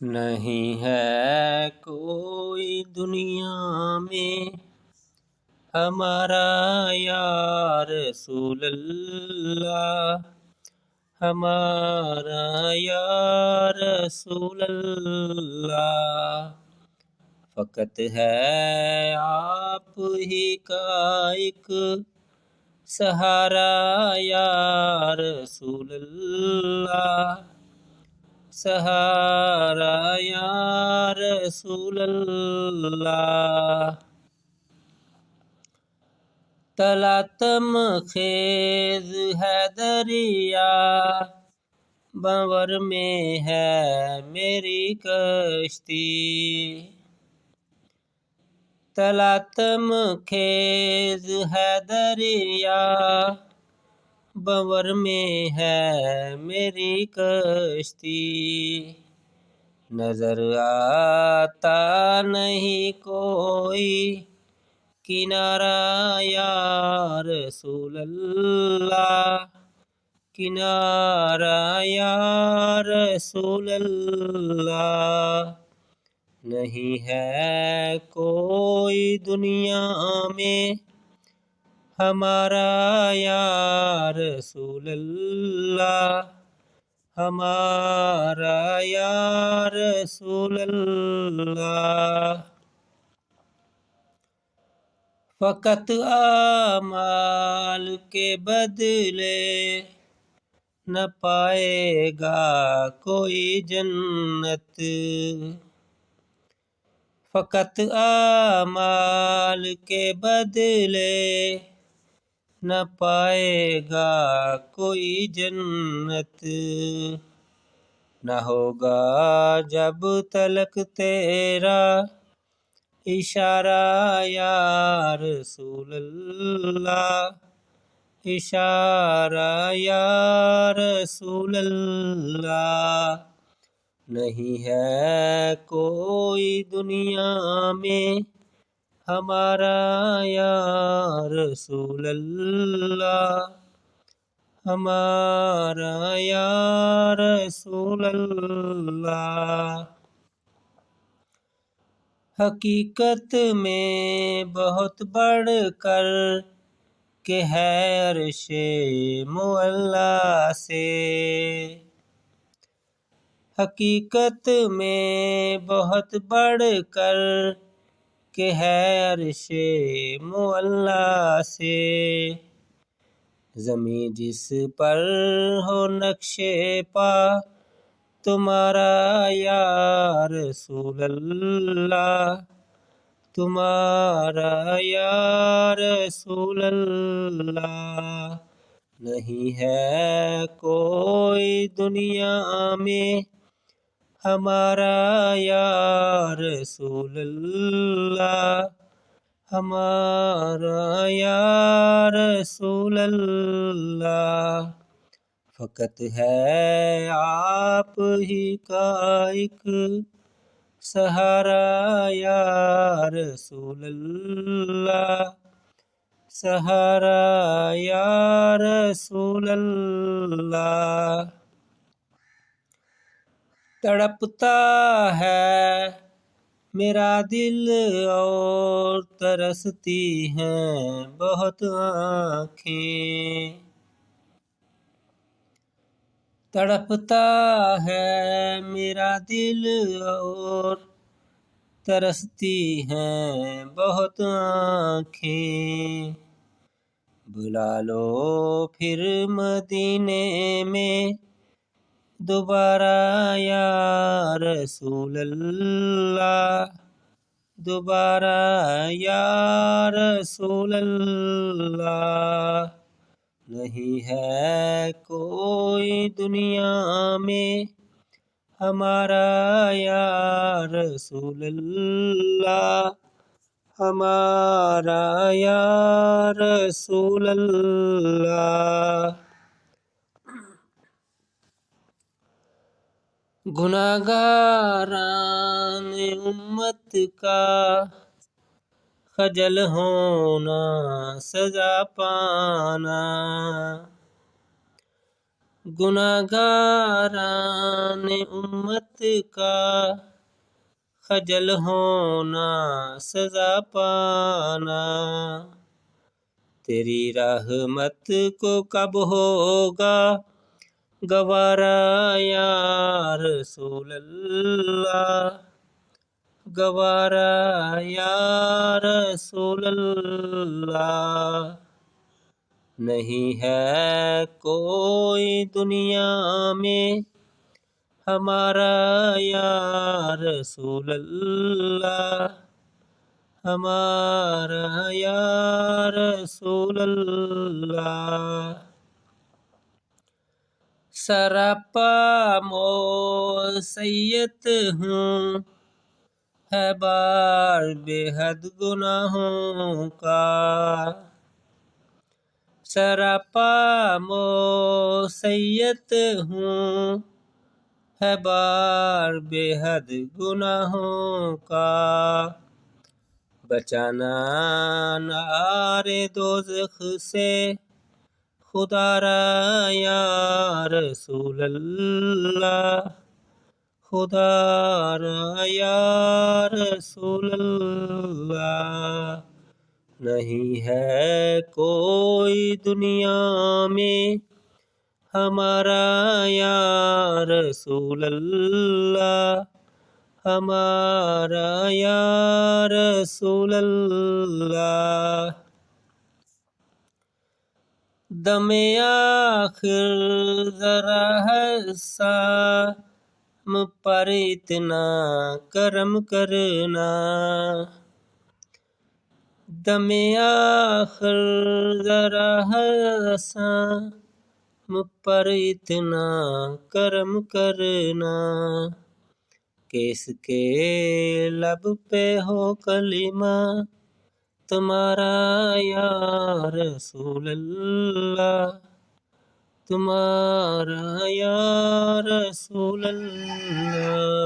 نہیں ہے کوئی دنیا میں ہمارا یا رسول اللہ، ہمارا یا رسول اللہ۔ فقط ہے آپ ہی کا ایک سہارا یا رسول اللہ، سہارا یا رسول اللہ۔ تلاتم خیز ہے دریا، بنور میں ہے میری کشتی۔ تلاتم خیز ہے دریا، بنور میں ہے میری کشتی۔ نظر آتا نہیں کوئی کنارہ یا رسول اللہ، کنارہ یا رسول اللہ۔ نہیں ہے کوئی دنیا میں ہمارا یا رسول اللہ، ہمارا یا رسول اللہ۔ فقط اعمال کے بدلے نہ پائے گا کوئی جنت، فقط اعمال کے بدلے نہ پائے گا کوئی جنت۔ نہ ہوگا جب تلک تیرا اشارہ یا رسول اللہ، اشارہ یا رسول اللہ۔ نہیں ہے کوئی دنیا میں ہمارا یا رسول اللہ، ہمارا یا رسول اللہ۔ حقیقت میں بہت بڑھ کر کہ ہے عرش معلیٰ سے، حقیقت میں بہت بڑھ کر کہ ہے عرش معلیٰ سے۔ زمیں جس پر ہو نقش پا تمہارا یا رسول اللہ، تمہارا یا رسول اللہ۔ نہیں ہے کوئی دنیا میں ہمارا یا رسول اللہ، ہمارا یا رسول اللہ۔ فقط ہے آپ ہی کا ایک سہارا یا رسول اللہ، سہارا یا رسول اللہ۔ تڑپتا ہے میرا دل اور ترستی ہیں بہت آنکھیں، تڑپتا ہے میرا دل اور ترستی ہیں بہت آنکھیں۔ بلا لو پھر مدینے میں دوبارہ یا رسول اللہ، دوبارہ یا رسول اللہ۔ نہیں ہے کوئی دنیا میں ہمارا یا رسول اللہ، ہمارا یا رسول اللہ۔ گناہگاران امت کا خجل ہونا، سزا پانا، گناہگاران امت کا خجل ہونا سزا پانا، تیری رحمت کو کب ہوگا گوارا یا رسول اللہ، گوارا یا رسول اللہ۔ نہیں ہے کوئی دنیا میں ہمارا یا رسول اللہ، ہمارا یا رسول اللہ۔ سراپا موسیت ہوں ہے بار بے حد گناہوں کا، سراپا موسیت ہوں ہے بار بے حد گناہوں کا، بچانا نار دوزخ سے خدا را یا رسول اللہ، خدا را یا رسول اللہ۔ نہیں ہے کوئی دنیا میں ہمارا یا رسول اللہ، ہمارا یا رسول اللہ۔ دم آخر ذرا ہم پر اتنا کرم کرنا، دم آخر ذرا ہم پر اتنا کرم کرنا، کہ اس کے لب پہ ہو کلمہ تمہارا یا رسول اللہ، تمہارا یا رسول اللہ۔